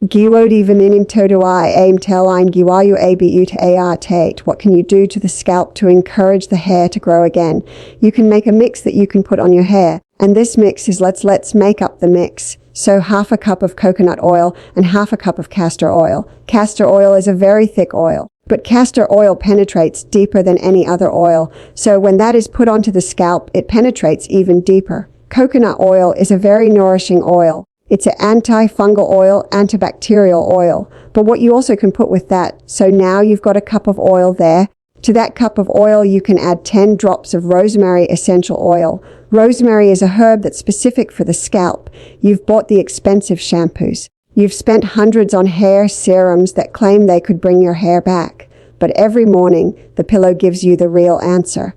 Giwodi vaminim toduai aim teline giwayu abu to ar tate. What can you do to the scalp to encourage the hair to grow again? You can make a mix that you can put on your hair. And this mix is let's make up the mix. So half a cup of coconut oil and half a cup of castor oil. Castor oil is a very thick oil, but castor oil penetrates deeper than any other oil. So when that is put onto the scalp, it penetrates even deeper. Coconut oil is a very nourishing oil. It's an antifungal oil, antibacterial oil. But what you also can put with that, so now you've got a cup of oil there. To that cup of oil, you can add 10 drops of rosemary essential oil. Rosemary is a herb that's specific for the scalp. You've bought the expensive shampoos. You've spent hundreds on hair serums that claim they could bring your hair back. But every morning, the pillow gives you the real answer.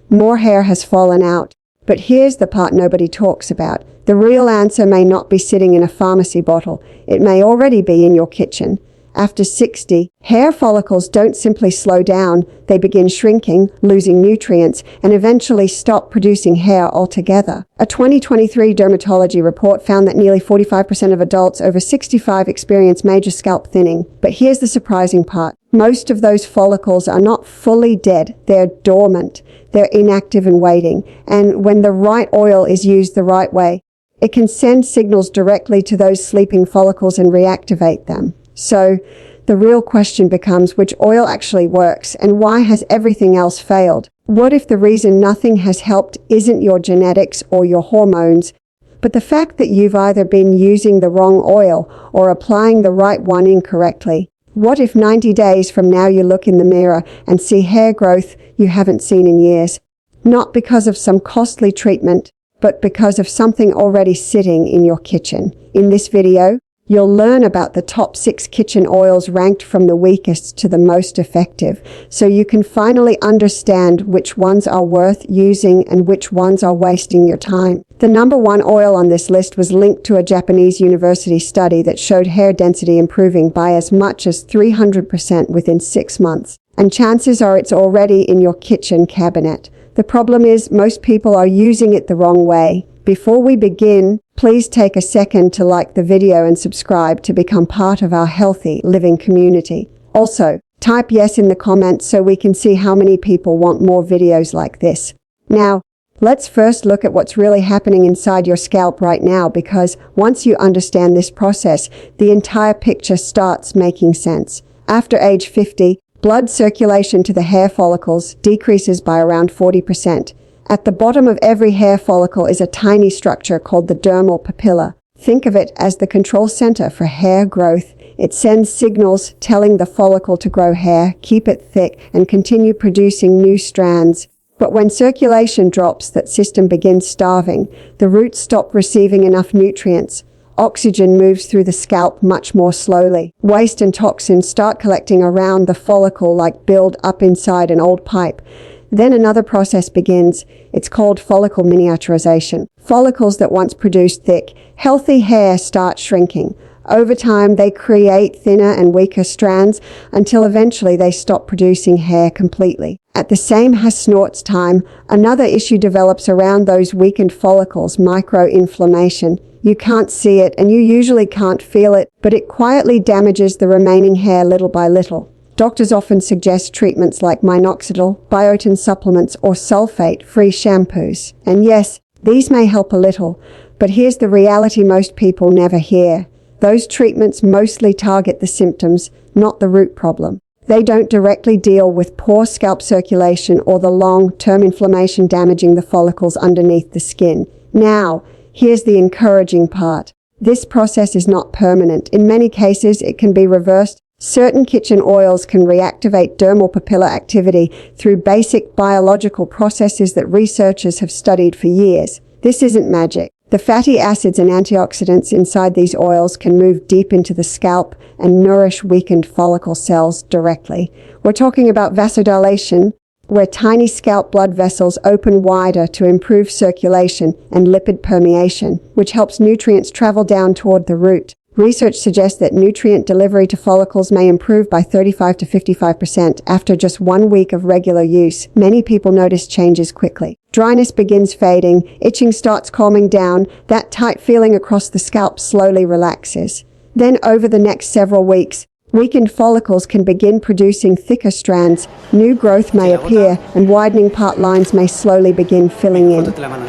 More hair has fallen out. But here's the part nobody talks about. The real answer may not be sitting in a pharmacy bottle. It may already be in your kitchen. After 60, hair follicles don't simply slow down. They begin shrinking, losing nutrients, and eventually stop producing hair altogether. A 2023 dermatology report found that nearly 45% of adults over 65 experience major scalp thinning. But here's the surprising part. Most of those follicles are not fully dead. They're dormant. They're inactive and waiting. And when the right oil is used the right way, it can send signals directly to those sleeping follicles and reactivate them. So the real question becomes which oil actually works and why has everything else failed? What if the reason nothing has helped isn't your genetics or your hormones, but the fact that you've either been using the wrong oil or applying the right one incorrectly? What if 90 days from now you look in the mirror and see hair growth you haven't seen in years? Not because of some costly treatment, but because of something already sitting in your kitchen. In this video, you'll learn about the top 6 kitchen oils ranked from the weakest to the most effective, so you can finally understand which ones are worth using and which ones are wasting your time. The number 1 oil on this list was linked to a Japanese university study that showed hair density improving by as much as 300% within 6 months. And chances are it's already in your kitchen cabinet. The problem is most people are using it the wrong way. Before we begin, please take a second to like the video and subscribe to become part of our healthy living community. Also, type yes in the comments so we can see how many people want more videos like this. Now, let's first look at what's really happening inside your scalp right now, because once you understand this process, the entire picture starts making sense. After age 50, blood circulation to the hair follicles decreases by around 40%. At the bottom of every hair follicle is a tiny structure called the dermal papilla. Think of it as the control center for hair growth. It sends signals telling the follicle to grow hair, keep it thick, and continue producing new strands. But when circulation drops, that system begins starving. The roots stop receiving enough nutrients. Oxygen moves through the scalp much more slowly. Waste and toxins start collecting around the follicle like build up inside an old pipe. Then another process begins. It's called follicle miniaturization. Follicles that once produced thick, healthy hair start shrinking. Over time, they create thinner and weaker strands until eventually they stop producing hair completely. At the same snort's time, another issue develops around those weakened follicles, microinflammation. You can't see it and you usually can't feel it, but it quietly damages the remaining hair little by little. Doctors often suggest treatments like minoxidil, biotin supplements, or sulfate-free shampoos. And yes, these may help a little, but here's the reality most people never hear. Those treatments mostly target the symptoms, not the root problem. They don't directly deal with poor scalp circulation or the long-term inflammation damaging the follicles underneath the skin. Now, here's the encouraging part. This process is not permanent. In many cases, it can be reversed. Certain kitchen oils can reactivate dermal papilla activity through basic biological processes that researchers have studied for years. This isn't magic. The fatty acids and antioxidants inside these oils can move deep into the scalp and nourish weakened follicle cells directly. We're talking about vasodilation, where tiny scalp blood vessels open wider to improve circulation, and lipid permeation, which helps nutrients travel down toward the root. Research suggests that nutrient delivery to follicles may improve by 35 to 55% after just 1 week of regular use. Many people notice changes quickly. Dryness begins fading, itching starts calming down, that tight feeling across the scalp slowly relaxes. Then over the next several weeks, weakened follicles can begin producing thicker strands, new growth may appear, and widening part lines may slowly begin filling in.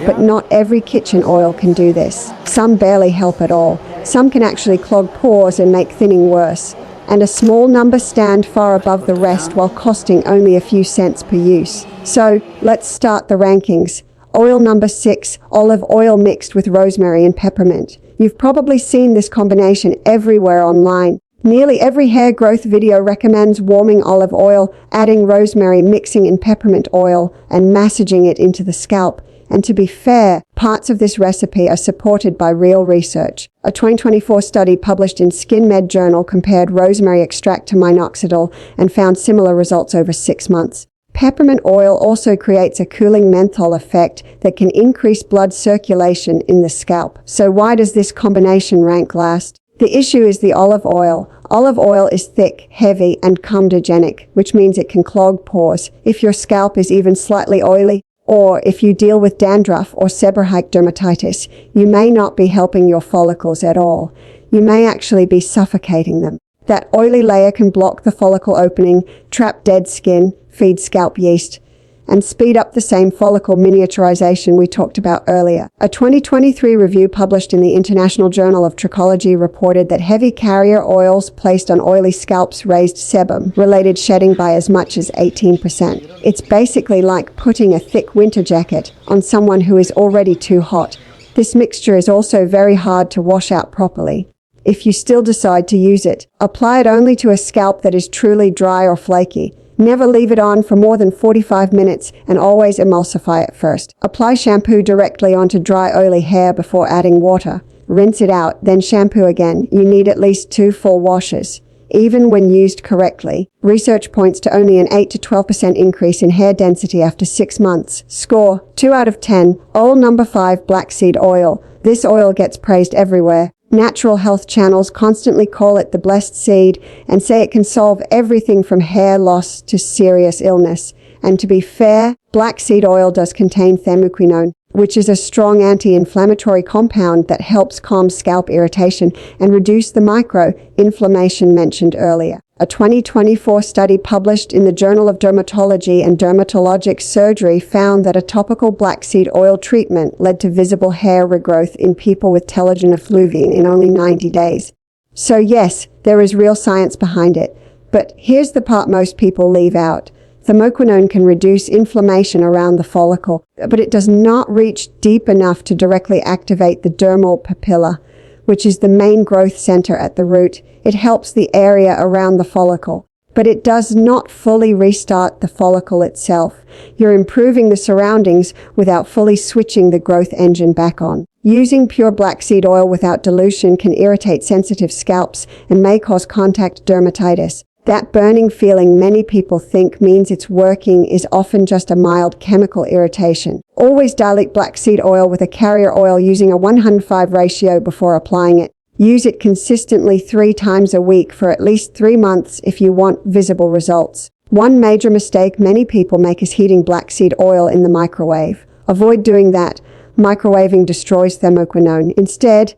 But not every kitchen oil can do this. Some barely help at all. Some can actually clog pores and make thinning worse. And a small number stand far above the rest while costing only a few cents per use. So, let's start the rankings. Oil number 6, olive oil mixed with rosemary and peppermint. You've probably seen this combination everywhere online. Nearly every hair growth video recommends warming olive oil, adding rosemary, mixing in peppermint oil, and massaging it into the scalp. And to be fair, parts of this recipe are supported by real research. A 2024 study published in Skin Med Journal compared rosemary extract to minoxidil and found similar results over 6 months. Peppermint oil also creates a cooling menthol effect that can increase blood circulation in the scalp. So why does this combination rank last? The issue is the olive oil. Olive oil is thick, heavy, and comedogenic, which means it can clog pores. If your scalp is even slightly oily, or if you deal with dandruff or seborrheic dermatitis, you may not be helping your follicles at all. You may actually be suffocating them. That oily layer can block the follicle opening, trap dead skin, feed scalp yeast, and speed up the same follicle miniaturization we talked about earlier. A 2023 review published in the International Journal of Trichology reported that heavy carrier oils placed on oily scalps raised sebum-related shedding by as much as 18%. It's basically like putting a thick winter jacket on someone who is already too hot. This mixture is also very hard to wash out properly. If you still decide to use it, apply it only to a scalp that is truly dry or flaky. Never leave it on for more than 45 minutes and always emulsify it first. Apply shampoo directly onto dry, oily hair before adding water. Rinse it out, then shampoo again. You need at least 2 full washes. Even when used correctly, research points to only an 8 to 12% increase in hair density after 6 months. Score 2 out of 10. Oil number 5, black seed oil. This oil gets praised everywhere. Natural health channels constantly call it the blessed seed and say it can solve everything from hair loss to serious illness. And to be fair, black seed oil does contain themuquinone, which is a strong anti-inflammatory compound that helps calm scalp irritation and reduce the micro-inflammation mentioned earlier. A 2024 study published in the Journal of Dermatology and Dermatologic Surgery found that a topical black seed oil treatment led to visible hair regrowth in people with telogen effluvia in only 90 days. So yes, there is real science behind it. But here's the part most people leave out. Themuquinone can reduce inflammation around the follicle, but it does not reach deep enough to directly activate the dermal papilla, which is the main growth center at the root. It helps the area around the follicle, but it does not fully restart the follicle itself. You're improving the surroundings without fully switching the growth engine back on. Using pure black seed oil without dilution can irritate sensitive scalps and may cause contact dermatitis. That burning feeling many people think means it's working is often just a mild chemical irritation. Always dilute black seed oil with a carrier oil using a 1:5 ratio before applying it. Use it consistently 3 times a week for at least 3 months if you want visible results. One major mistake many people make is heating black seed oil in the microwave. Avoid doing that. Microwaving destroys themuquinone. Instead,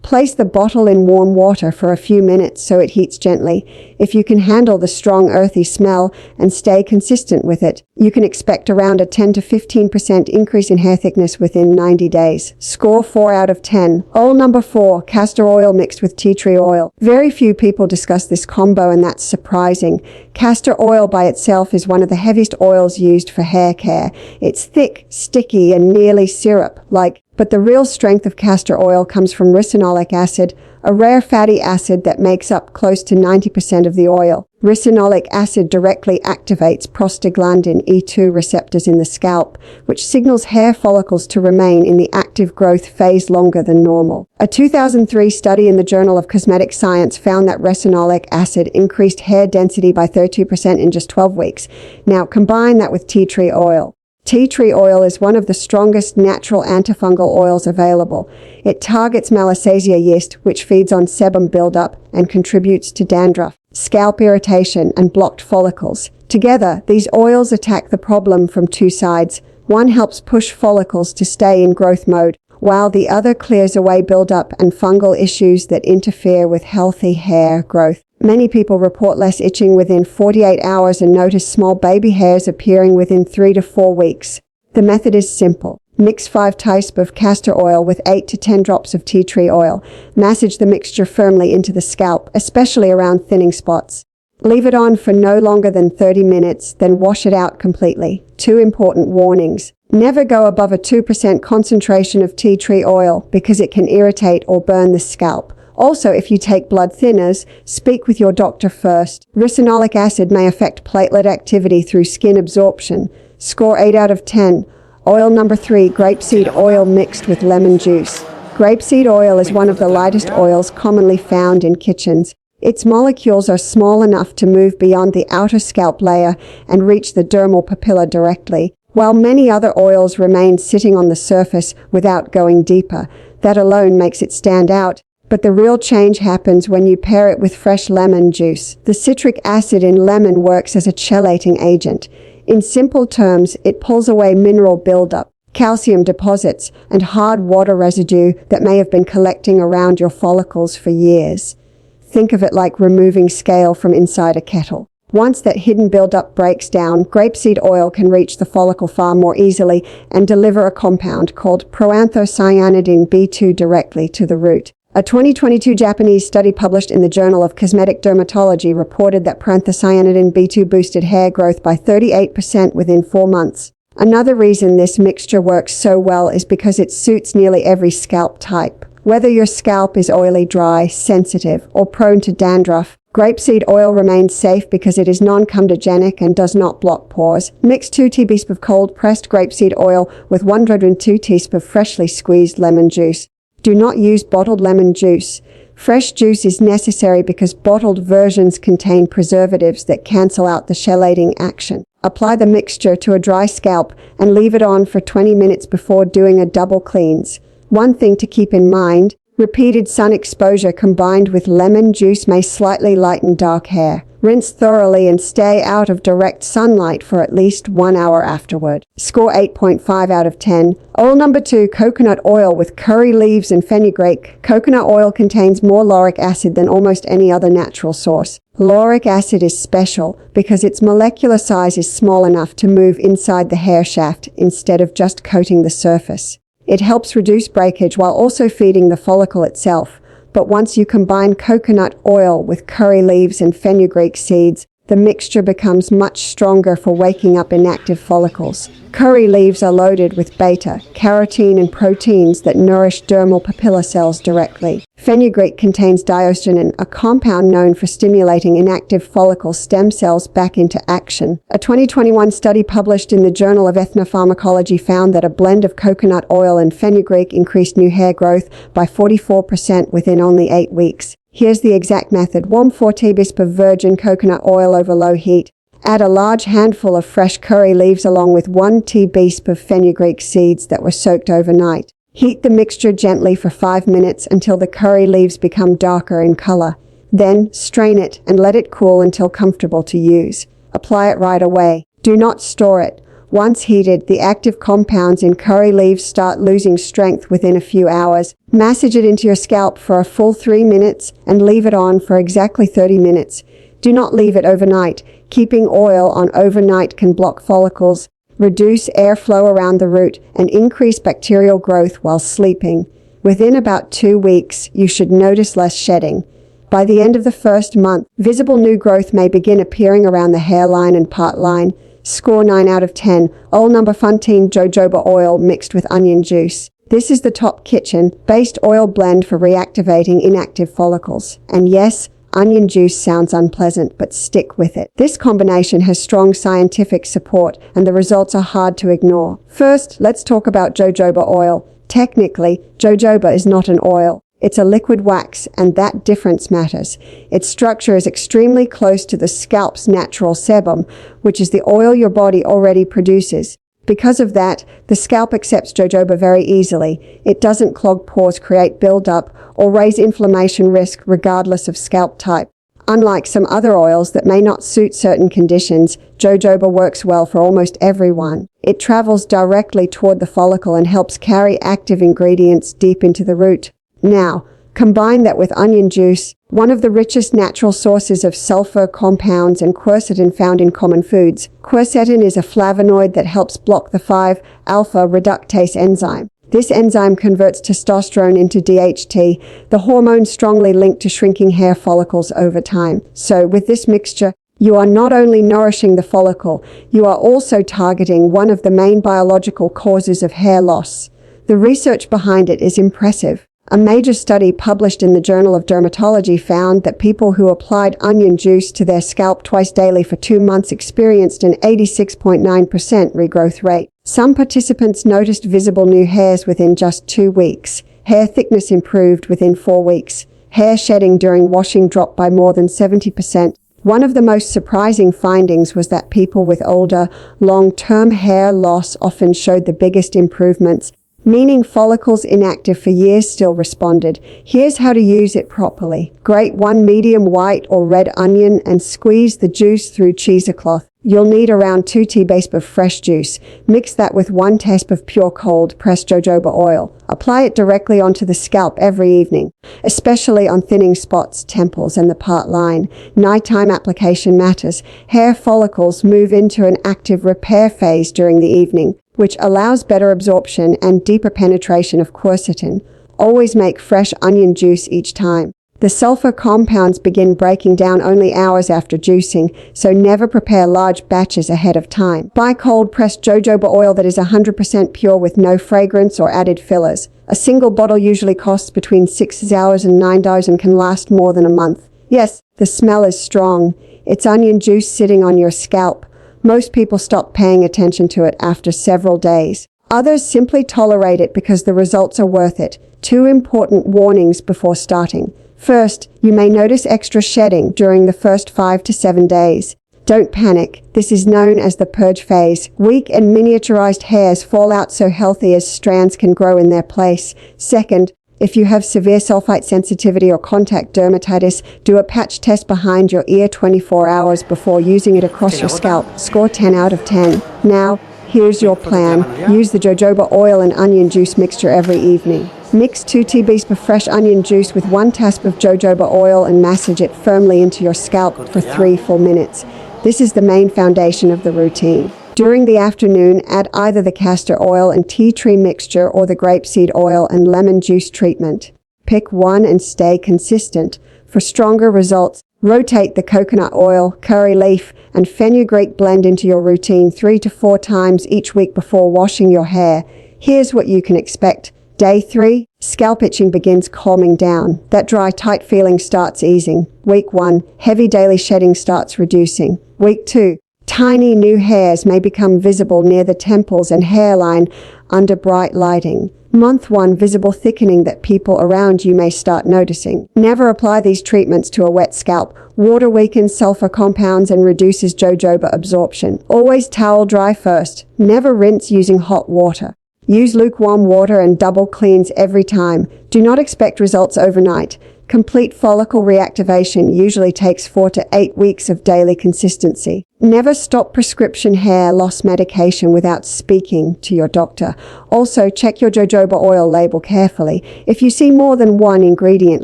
place the bottle in warm water for a few minutes so it heats gently. If you can handle the strong earthy smell and stay consistent with it, you can expect around a 10 to 15% increase in hair thickness within 90 days. Score 4 out of 10. Oil number 4, castor oil mixed with tea tree oil. Very few people discuss this combo, and that's surprising. Castor oil by itself is one of the heaviest oils used for hair care. It's thick, sticky, and nearly syrup-like. But the real strength of castor oil comes from ricinoleic acid, a rare fatty acid that makes up close to 90% of the oil. Ricinoleic acid directly activates prostaglandin E2 receptors in the scalp, which signals hair follicles to remain in the active growth phase longer than normal. A 2003 study in the Journal of Cosmetic Science found that ricinoleic acid increased hair density by 32% in just 12 weeks. Now combine that with tea tree oil. Tea tree oil is one of the strongest natural antifungal oils available. It targets Malassezia yeast, which feeds on sebum buildup and contributes to dandruff, scalp irritation, and blocked follicles. Together, these oils attack the problem from 2 sides. One helps push follicles to stay in growth mode, while the other clears away buildup and fungal issues that interfere with healthy hair growth. Many people report less itching within 48 hours and notice small baby hairs appearing within 3 to 4 weeks. The method is simple. Mix 5 teaspoons of castor oil with 8 to 10 drops of tea tree oil. Massage the mixture firmly into the scalp, especially around thinning spots. Leave it on for no longer than 30 minutes, then wash it out completely. 2 important warnings. Never go above a 2% concentration of tea tree oil because it can irritate or burn the scalp. Also, if you take blood thinners, speak with your doctor first. Ricinoleic acid may affect platelet activity through skin absorption. Score 8 out of 10. Oil number 3, grapeseed oil mixed with lemon juice. Grapeseed oil is one of the lightest oils commonly found in kitchens. Its molecules are small enough to move beyond the outer scalp layer and reach the dermal papilla directly, while many other oils remain sitting on the surface without going deeper. That alone makes it stand out. But the real change happens when you pair it with fresh lemon juice. The citric acid in lemon works as a chelating agent. In simple terms, it pulls away mineral buildup, calcium deposits, and hard water residue that may have been collecting around your follicles for years. Think of it like removing scale from inside a kettle. Once that hidden buildup breaks down, grapeseed oil can reach the follicle far more easily and deliver a compound called proanthocyanidin B2 directly to the root. A 2022 Japanese study published in the Journal of Cosmetic Dermatology reported that proanthocyanidin B2 boosted hair growth by 38% within 4 months. Another reason this mixture works so well is because it suits nearly every scalp type. Whether your scalp is oily, dry, sensitive, or prone to dandruff, grapeseed oil remains safe because it is non-comedogenic and does not block pores. Mix 2 teaspoons of cold-pressed grapeseed oil with 102 teaspoons of freshly squeezed lemon juice. Do not use bottled lemon juice. Fresh juice is necessary because bottled versions contain preservatives that cancel out the chelating action. Apply the mixture to a dry scalp and leave it on for 20 minutes before doing a double cleanse. One thing to keep in mind, repeated sun exposure combined with lemon juice may slightly lighten dark hair. Rinse thoroughly and stay out of direct sunlight for at least 1 hour afterward. Score 8.5 out of 10. Oil number 2, coconut oil with curry leaves and fenugreek. Coconut oil contains more lauric acid than almost any other natural source. Lauric acid is special because its molecular size is small enough to move inside the hair shaft instead of just coating the surface. It helps reduce breakage while also feeding the follicle itself. But once you combine coconut oil with curry leaves and fenugreek seeds, the mixture becomes much stronger for waking up inactive follicles. Curry leaves are loaded with beta, carotene, and proteins that nourish dermal papilla cells directly. Fenugreek contains diosgenin, a compound known for stimulating inactive follicle stem cells back into action. A 2021 study published in the Journal of Ethnopharmacology found that a blend of coconut oil and fenugreek increased new hair growth by 44% within only 8 weeks. Here's the exact method. Warm 4 teaspoons of virgin coconut oil over low heat. Add a large handful of fresh curry leaves along with 1 teaspoon of fenugreek seeds that were soaked overnight. Heat the mixture gently for 5 minutes until the curry leaves become darker in color. Then strain it and let it cool until comfortable to use. Apply it right away. Do not store it. Once heated, the active compounds in curry leaves start losing strength within a few hours. Massage it into your scalp for a full 3 minutes and leave it on for exactly 30 minutes. Do not leave it overnight. Keeping oil on overnight can block follicles, reduce airflow around the root, and increase bacterial growth while sleeping. Within about 2 weeks, you should notice less shedding. By the end of the first month, visible new growth may begin appearing around the hairline and part line. Score 9 out of 10. Oil number 15, jojoba oil mixed with onion juice. This is the top kitchen-based oil blend for reactivating inactive follicles. And yes, onion juice sounds unpleasant, but stick with it. This combination has strong scientific support, and the results are hard to ignore. First, let's talk about jojoba oil. Technically, jojoba is not an oil. It's a liquid wax, and that difference matters. Its structure is extremely close to the scalp's natural sebum, which is the oil your body already produces. Because of that, the scalp accepts jojoba very easily. It doesn't clog pores, create buildup, or raise inflammation risk regardless of scalp type. Unlike some other oils that may not suit certain conditions, jojoba works well for almost everyone. It travels directly toward the follicle and helps carry active ingredients deep into the root. Now, combine that with onion juice, one of the richest natural sources of sulfur compounds and quercetin found in common foods. Quercetin is a flavonoid that helps block the 5-alpha reductase enzyme. This enzyme converts testosterone into DHT, the hormone strongly linked to shrinking hair follicles over time. So, with this mixture, you are not only nourishing the follicle, you are also targeting one of the main biological causes of hair loss. The research behind it is impressive. A major study published in the Journal of Dermatology found that people who applied onion juice to their scalp twice daily for 2 months experienced an 86.9% regrowth rate. Some participants noticed visible new hairs within just 2 weeks. Hair thickness improved within 4 weeks. Hair shedding during washing dropped by more than 70%. One of the most surprising findings was that people with older, long-term hair loss often showed the biggest improvements, meaning follicles inactive for years still responded. Here's how to use it properly. Grate 1 medium white or red onion and squeeze the juice through cheesecloth. You'll need around 2 teaspoons of fresh juice. Mix that with 1 teaspoon of pure cold pressed jojoba oil. Apply it directly onto the scalp every evening, especially on thinning spots, temples, and the part line. Nighttime application matters. Hair follicles move into an active repair phase during the evening, which allows better absorption and deeper penetration of quercetin. Always make fresh onion juice each time. The sulfur compounds begin breaking down only hours after juicing, so never prepare large batches ahead of time. Buy cold-pressed jojoba oil that is 100% pure with no fragrance or added fillers. A single bottle usually costs between $6 and $9 and can last more than a month. Yes, the smell is strong. It's onion juice sitting on your scalp. Most people stop paying attention to it after several days. Others simply tolerate it because the results are worth it. 2 important warnings before starting. First, you may notice extra shedding during the first 5 to 7 days. Don't panic. This is known as the purge phase. Weak and miniaturized hairs fall out so healthy as strands can grow in their place. Second, if you have severe sulfite sensitivity or contact dermatitis, do a patch test behind your ear 24 hours before using it across your scalp. Score 10 out of 10. Now, here's your plan. Use the jojoba oil and onion juice mixture every evening. Mix 2 teaspoons of fresh onion juice with 1 teaspoon of jojoba oil and massage it firmly into your scalp for 3 full minutes. This is the main foundation of the routine. During the afternoon, add either the castor oil and tea tree mixture or the grapeseed oil and lemon juice treatment. Pick one and stay consistent. For stronger results, rotate the coconut oil, curry leaf, and fenugreek blend into your routine 3 to 4 times each week before washing your hair. Here's what you can expect. Day 3, scalp itching begins calming down. That dry, tight feeling starts easing. Week 1, heavy daily shedding starts reducing. Week 2, tiny new hairs may become visible near the temples and hairline under bright lighting. Month 1, visible thickening that people around you may start noticing. Never apply these treatments to a wet scalp. Water weakens sulfur compounds and reduces jojoba absorption. Always towel dry first. Never rinse using hot water. Use lukewarm water and double cleans every time. Do not expect results overnight. Complete follicle reactivation usually takes 4 to 8 weeks of daily consistency. Never stop prescription hair loss medication without speaking to your doctor. Also, check your jojoba oil label carefully. If you see more than one ingredient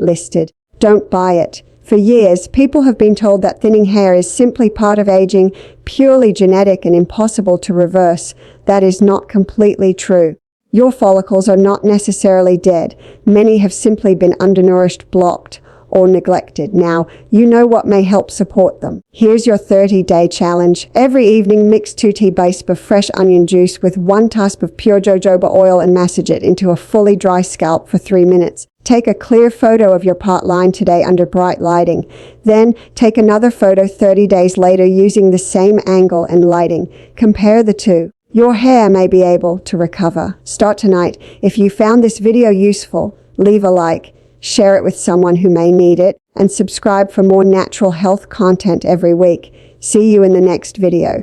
listed, don't buy it. For years, people have been told that thinning hair is simply part of aging, purely genetic and impossible to reverse. That is not completely true. Your follicles are not necessarily dead. Many have simply been undernourished, blocked, or neglected. Now, you know what may help support them. Here's your 30-day challenge. Every evening, mix 2 teaspoons of fresh onion juice with 1 teaspoon of pure jojoba oil and massage it into a fully dry scalp for 3 minutes. Take a clear photo of your part line today under bright lighting. Then, take another photo 30 days later using the same angle and lighting. Compare the two. Your hair may be able to recover. Start tonight. If you found this video useful, leave a like, share it with someone who may need it, and subscribe for more natural health content every week. See you in the next video.